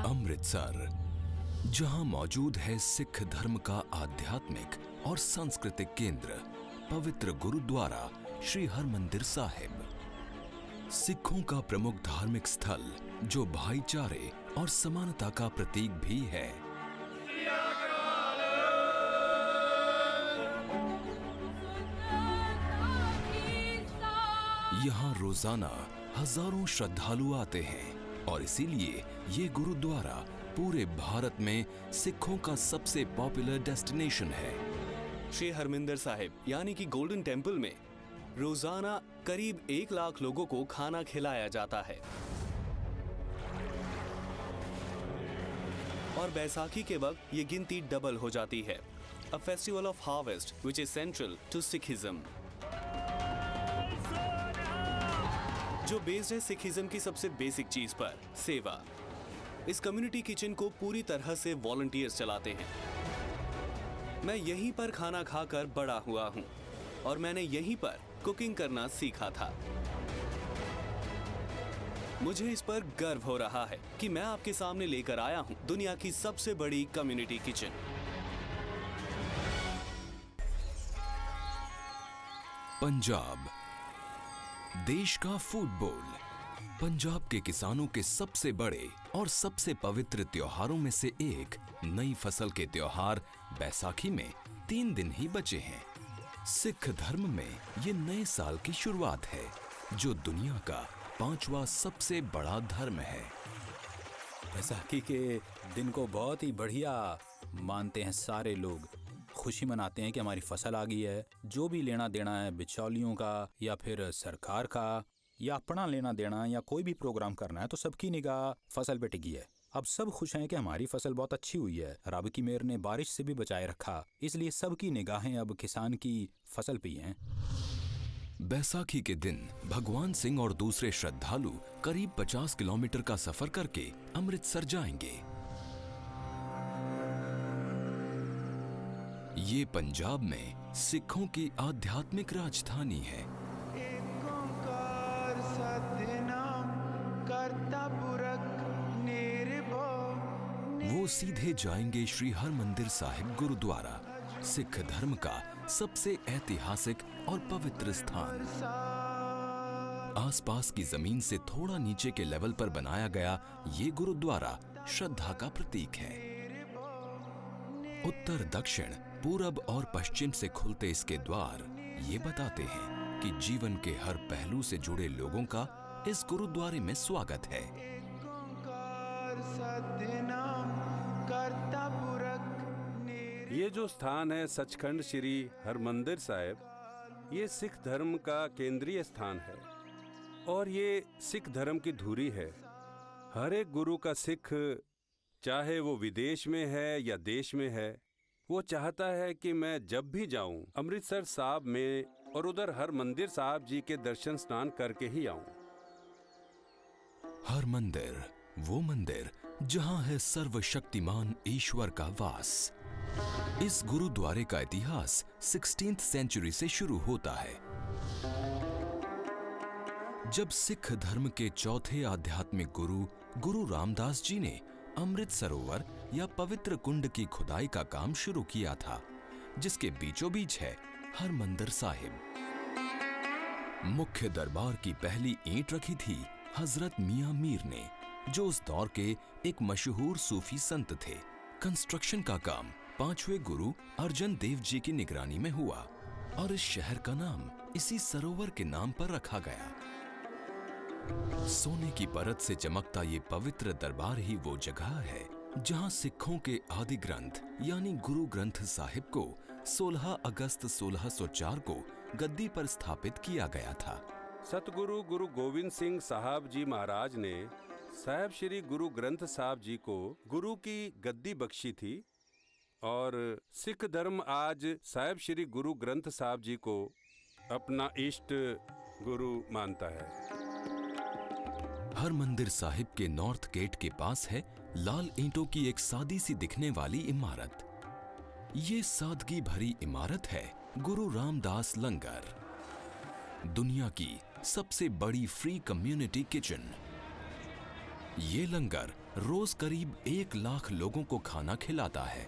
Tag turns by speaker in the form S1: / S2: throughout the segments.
S1: अमृतसर, जहां मौजूद है सिख धर्म का आध्यात्मिक और सांस्कृतिक केंद्र, पवित्र गुरुद्वारा श्री हरमंदिर साहिब। सिखों का प्रमुख धार्मिक स्थल जो भाईचारे और समानता का प्रतीक भी है। यहाँ रोजाना हजारों श्रद्धालु आते हैं और इसीलिए ये गुरुद्वारा पूरे भारत में सिखों का सबसे पॉपुलर डेस्टिनेशन है।
S2: श्री हरमंदिर साहिब यानी कि गोल्डन टेम्पल में रोजाना करीब 1 लाख लोगों को खाना खिलाया जाता है और बैसाखी के वक्त ये गिनती डबल हो जाती है। A festival of harvest which is central to Sikhism, जो बेस्ड है सिखिज्म की सबसे बेसिक चीज पर, सेवा। इस कम्युनिटी किचन को पूरी तरह से वॉलंटियर्स चलाते हैं। मैं यहीं पर खाना खाकर बड़ा हुआ हूं और मैंने यहीं पर कुकिंग करना सीखा था। मुझे इस पर गर्व हो रहा है कि मैं आपके सामने लेकर आया हूं दुनिया की सबसे बड़ी कम्युनिटी किचन।
S1: पंजाब, देश का फूड बोल। पंजाब के किसानों के सबसे बड़े और सबसे पवित्र त्योहारों में से एक नई फसल के त्योहार बैसाखी में 3 दिन ही बचे हैं। सिख धर्म में ये नए साल की शुरुआत है, जो दुनिया का 5वां सबसे बड़ा धर्म है।
S3: बैसाखी के दिन को बहुत ही बढ़िया मानते हैं सारे लोग। खुशी मनाते हैं कि हमारी फसल आ गई है। जो भी लेना देना है बिचौलियों का या फिर सरकार का या अपना लेना देना या कोई भी प्रोग्राम करना है, तो सबकी निगाह फसल पे टिकी है। अब सब खुश हैं कि हमारी फसल बहुत अच्छी हुई है, रब की मेहर ने बारिश से भी बचाए रखा, इसलिए सबकी निगाहें अब किसान की फसल पे हैं।
S1: बैसाखी के दिन भगवान सिंह और दूसरे श्रद्धालु करीब 50 किलोमीटर का सफर करके अमृतसर जाएंगे। ये पंजाब में सिखों की आध्यात्मिक राजधानी है। वो सीधे जाएंगे श्री हरमंदिर साहिब गुरुद्वारा, सिख धर्म का सबसे ऐतिहासिक और पवित्र स्थान। आसपास की जमीन से थोड़ा नीचे के लेवल पर बनाया गया ये गुरुद्वारा श्रद्धा का प्रतीक है। उत्तर, दक्षिण, पूरब और पश्चिम से खुलते इसके द्वार ये बताते हैं कि जीवन के हर पहलू से जुड़े लोगों का इस गुरुद्वारे में स्वागत है।
S4: ये जो स्थान है सचखंड श्री हरमंदिर साहिब, ये सिख धर्म का केंद्रीय स्थान है और ये सिख धर्म की धुरी है। हर एक गुरु का सिख, चाहे वो विदेश में है या देश में है, वो चाहता है कि मैं जब भी जाऊं अमृतसर साहिब में और उधर हरमंदिर साहिब जी के दर्शन स्नान करके ही आऊं।
S1: हरमंदिर, वो मंदिर जहां है सर्वशक्तिमान ईश्वर का वास। इस गुरुद्वारे का इतिहास 16th सेंचुरी से शुरू होता है, जब सिख धर्म के चौथे आध्यात्मिक गुरु गुरु रामदास जी ने अमृत सरोवर या पवित्र कुंड की खुदाई का काम शुरू किया था, जिसके बीचों बीच है हरमंदिर साहिब। मुख्य दरबार की पहली ईंट रखी थी हजरत मियां मीर ने, जो उस दौर के एक मशहूर सूफी संत थे। कंस्ट्रक्शन का काम 5वें गुरु अर्जन देव जी की निगरानी में हुआ और इस शहर का नाम इसी सरोवर के नाम पर रखा गया। सोने की परत से चमकता ये पवित्र दरबार ही वो जगह है जहां सिखों के आदि ग्रंथ यानी गुरु ग्रंथ साहिब को 16 अगस्त 1604 को गद्दी पर स्थापित किया गया था।
S4: सतगुरु गुरु गोविंद सिंह साहब जी महाराज ने साहिब श्री गुरु ग्रंथ साहिब जी को गुरु की गद्दी बख्शी थी और सिख धर्म आज साहिब श्री गुरु ग्रंथ साहिब जी को अपना इष्ट गुरु मानता है।
S1: हरमंदिर साहिब के नॉर्थ गेट के पास है लाल ईंटों की एक सादी सी दिखने वाली इमारत। ये सादगी भरी इमारत है गुरु रामदास लंगर, दुनिया की सबसे बड़ी फ्री कम्युनिटी किचन। ये लंगर रोज करीब 1 लाख लोगों को खाना खिलाता है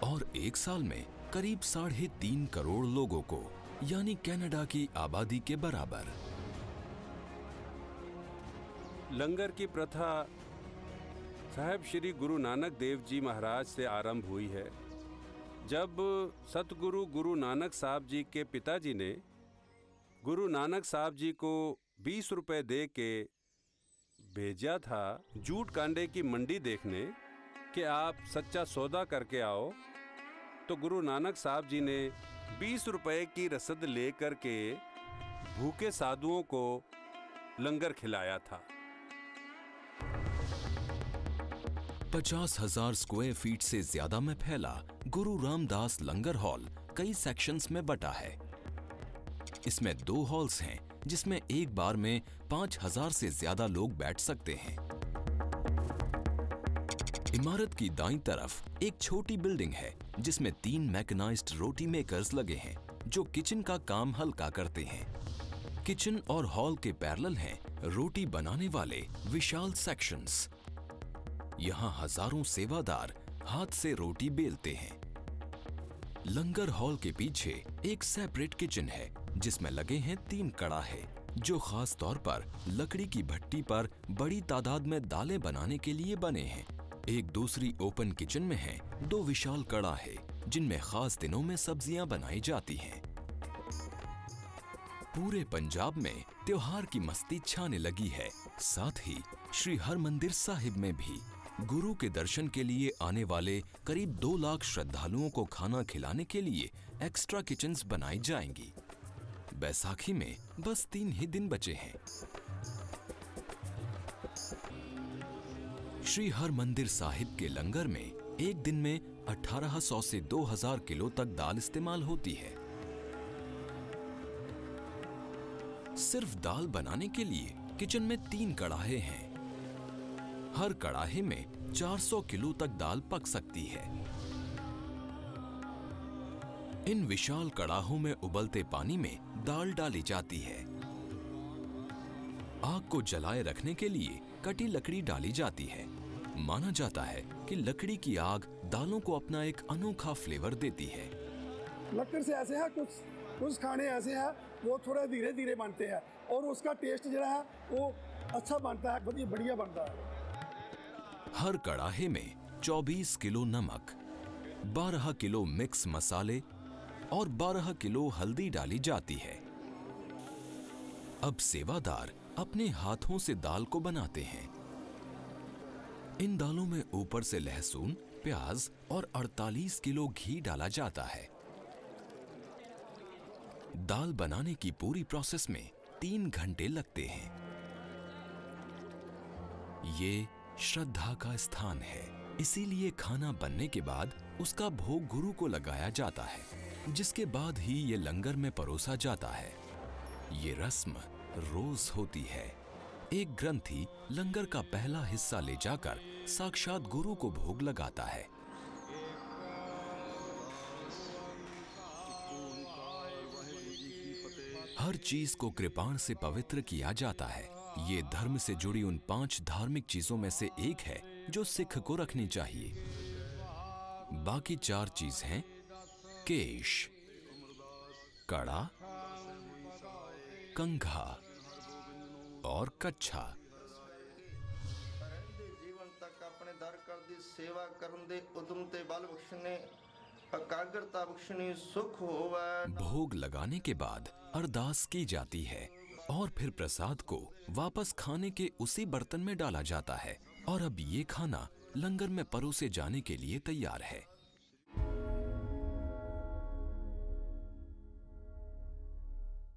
S1: और एक साल में करीब 3.5 करोड़ लोगों को, यानी कनाडा की आबादी के बराबर।
S4: लंगर की प्रथा साहब श्री गुरु नानक देव जी महाराज से आरंभ हुई है। जब सतगुरु गुरु नानक साहब जी के पिताजी ने गुरु नानक साहब जी को 20 रुपए दे के भेजा था जूट कांडे की मंडी देखने कि आप सच्चा सौदा करके आओ, तो गुरु नानक साहब जी ने 20 रुपए की रसद लेकर के भूखे साधुओं को लंगर खिलाया था।
S1: 50,000 स्क्वायर फीट से ज्यादा में फैला गुरु रामदास लंगर हॉल कई सेक्शंस में बटा है। इसमें 2 हॉल्स हैं जिसमें एक बार में 5,000 से ज्यादा लोग बैठ सकते हैं। इमारत की दाईं तरफ एक छोटी बिल्डिंग है जिसमें 3 मैकेनाइज्ड रोटी मेकर्स लगे हैं जो किचन का काम हल्का करते हैं। किचन और हॉल के पैरेलल हैं रोटी बनाने वाले विशाल सेक्शंस। यहाँ हजारों सेवादार हाथ से रोटी बेलते हैं। लंगर हॉल के पीछे एक सेपरेट किचन है जिसमें लगे हैं 3 कड़ाहे जो खास तौर पर लकड़ी की भट्टी पर बड़ी तादाद में दालें बनाने के लिए बने हैं। एक दूसरी ओपन किचन में है 2 विशाल कड़ाहे जिनमें खास दिनों में सब्जियां बनाई जाती हैं। पूरे पंजाब में त्योहार की मस्ती छाने लगी है। साथ ही श्री हरमंदिर साहिब में भी गुरु के दर्शन के लिए आने वाले करीब 2 लाख श्रद्धालुओं को खाना खिलाने के लिए एक्स्ट्रा किचन्स बनाई जाएंगी। बैसाखी में बस 3 ही दिन बचे हैं। श्री हरमंदिर साहिब के लंगर में एक दिन में 1800 से 2000 किलो तक दाल इस्तेमाल होती है। सिर्फ दाल बनाने के लिए किचन में 3 कड़ाहे हैं। हर कड़ाहे में 400 किलो तक दाल पक सकती है। इन विशाल कड़ाहों में उबलते पानी में दाल डाली जाती है। आग को जलाए रखने के लिए कटी लकड़ी डाली जाती है। माना जाता है कि लकड़ी की आग दालों को अपना एक अनोखा फ्लेवर देती है।
S5: लकड़ से ऐसे है कुछ खाने ऐसे हैं वो थोड़ा धीरे धीरे बनते हैं और उसका टेस्ट जो है वो अच्छा बनता है, बढ़िया बनता है।
S1: हर कड़ाहे में 24 किलो नमक, 12 किलो मिक्स मसाले और 12 किलो हल्दी डाली जाती है। अब सेवादार अपने हाथों से दाल को बनाते हैं। इन दालों में ऊपर से लहसुन, प्याज और 48 किलो घी डाला जाता है। दाल बनाने की पूरी प्रोसेस में 3 घंटे लगते हैं। ये श्रद्धा का स्थान है, इसीलिए खाना बनने के बाद उसका भोग गुरु को लगाया जाता है, जिसके बाद ही ये लंगर में परोसा जाता है। ये रस्म रोज होती है। एक ग्रंथी लंगर का पहला हिस्सा ले जाकर साक्षात गुरु को भोग लगाता है। हर चीज को कृपाण से पवित्र किया जाता है। ये धर्म से जुड़ी उन 5 धार्मिक चीजों में से एक है जो सिख को रखनी चाहिए। बाकी 4 चीज हैं केश, कड़ा, कंघा और कच्छा।
S6: जीवन तक अपने दर कर दी सेवा करन दे उदम ते बल बख्शने एकाग्रता बख्शनी सुख होवे।
S1: भोग लगाने के बाद अरदास की जाती है और फिर प्रसाद को वापस खाने के उसी बर्तन में डाला जाता है और अब ये खाना लंगर में परोसे जाने के लिए तैयार है।